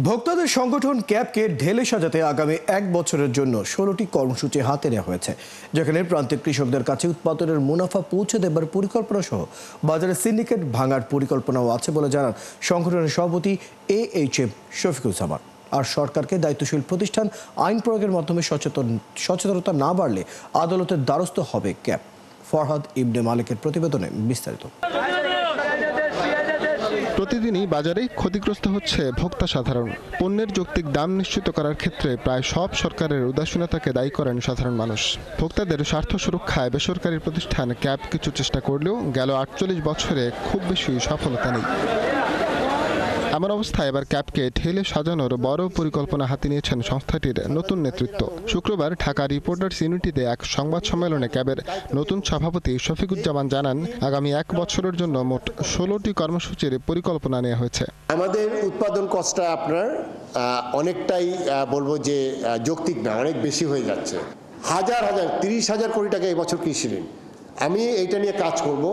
ভোক্তাদের সংগঠন ক্যাবকে ঢেলে সাজাতে আগামী 1 বছরের জন্য 16টি কর্মসূচি হাতে নেওয়া হয়েছে, যেখানে প্রান্তিক কৃষকদের কাছে উৎপাদনের মুনাফা পৌঁছে দেবার পরিকল্পনা সহ বাজারে সিন্ডিকেট ভাঙার পরিকল্পনাও আছে বলে জানান সংগঠনের সভাপতি AHM শফিকুল সামান। আর সরকারকে দায়িত্বশীল প্রতিষ্ঠান আইন প্রয়োগের মাধ্যমে সচেতনতা না বাড়লে আদালতের দ্বারস্থ হবে ক্যাব। ফরহাদ ইবনে মালিকের প্রতিবেদনে বিস্তারিত। প্রতিদিনই বাজারে ক্ষতিগ্রস্ত হচ্ছে ভোক্তা সাধারণ। পণ্যের যৌক্তিক দাম নিশ্চিত করার ক্ষেত্রে প্রায় সব সরকারের উদাসীনতাকে দায়ী করেন সাধারণ মানুষ। ভোক্তাদের স্বার্থ সুরক্ষায় বেসরকারি প্রতিষ্ঠান ক্যাব কিছু চেষ্টা করলেও গেল 48 বছরে খুব বেশি সফলতা নেই। এমন অবস্থায় এবার ক্যাবকে ঢেলে সাজানোর বড় পরিকল্পনা হাতে নিয়েছেন সংস্থাটির নতুন নেতৃত্ব। শুক্রবার ঢাকা রিপোর্টার্স ইউনিটিতে এক সংবাদ সম্মেলনে ক্যাবের নতুন সভাপতি শফিকুজ্জামান জানান, আগামী 1 বছরের জন্য মোট 16টি কর্মসূচির পরিকল্পনা নেওয়া হয়েছে। আমাদের উৎপাদন কষ্টটা আপনার অনেকটাই বলবো যে যৌক্তিক না, অনেক বেশি হয়ে যাচ্ছে। হাজার 30,000 কোটি টাকা এবছর কৃষি ঋণ। আমি এইটা নিয়ে কাজ করব।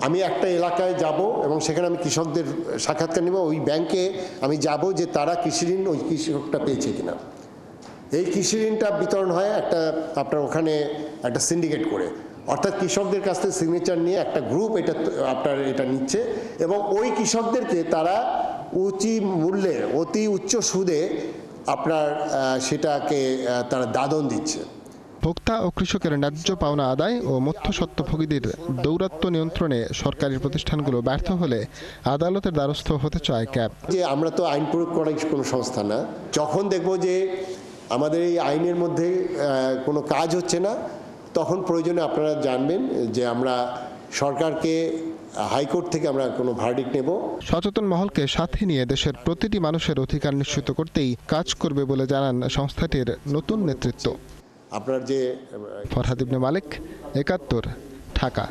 আমি একটা এলাকায় যাব এবং সেখানে আমি কৃষকদের সাক্ষাৎকার নেব। ওই ব্যাংকে আমি যাব যে তারা কৃষি ঋণ ওই কৃষকটা পেয়েছে কিনা। এই কৃষি ঋণটা বিতরণ হয় আপনার ওখানে একটা সিন্ডিকেট করে, অর্থাৎ কৃষকদের কাছ থেকে সিগনেচার নিয়ে একটা গ্রুপ এটা নিচ্ছে এবং ওই কৃষকদেরকে তারা উচিত মূল্যে অতি উচ্চ সুদে সেটাকে তারা দাদন দিচ্ছে। ভোক্তা ও কৃষকের ন্যায্য পাওনা আদায় ও মধ্যস্বত্বভোগীদের দৌরাত্ম্য নিয়ন্ত্রণে সরকারি প্রতিষ্ঠানগুলো ব্যর্থ হলে আদালতের দ্বারস্থ হতে চায় ক্যাব। যে আমরা তো আইন প্রয়োগ করার কোনো সংস্থা না, যখন দেখব যে আমাদের এই আইনের মধ্যে কোনো কাজ হচ্ছে না, তখন প্রয়োজনে আপনারা জানবেন যে আমরা সরকারকে হাইকোর্ট থেকে আমরা কোনো ভার্ডিক্ট নেব। সচেতন মহলকে সাথে নিয়ে দেশের প্রতিটি মানুষের অধিকার নিশ্চিত করতেই কাজ করবে বলে জানান সংস্থাটির নতুন নেতৃত্ব। আপনার যে ফরহাদ ইবনে মালিক, 71, ঢাকা।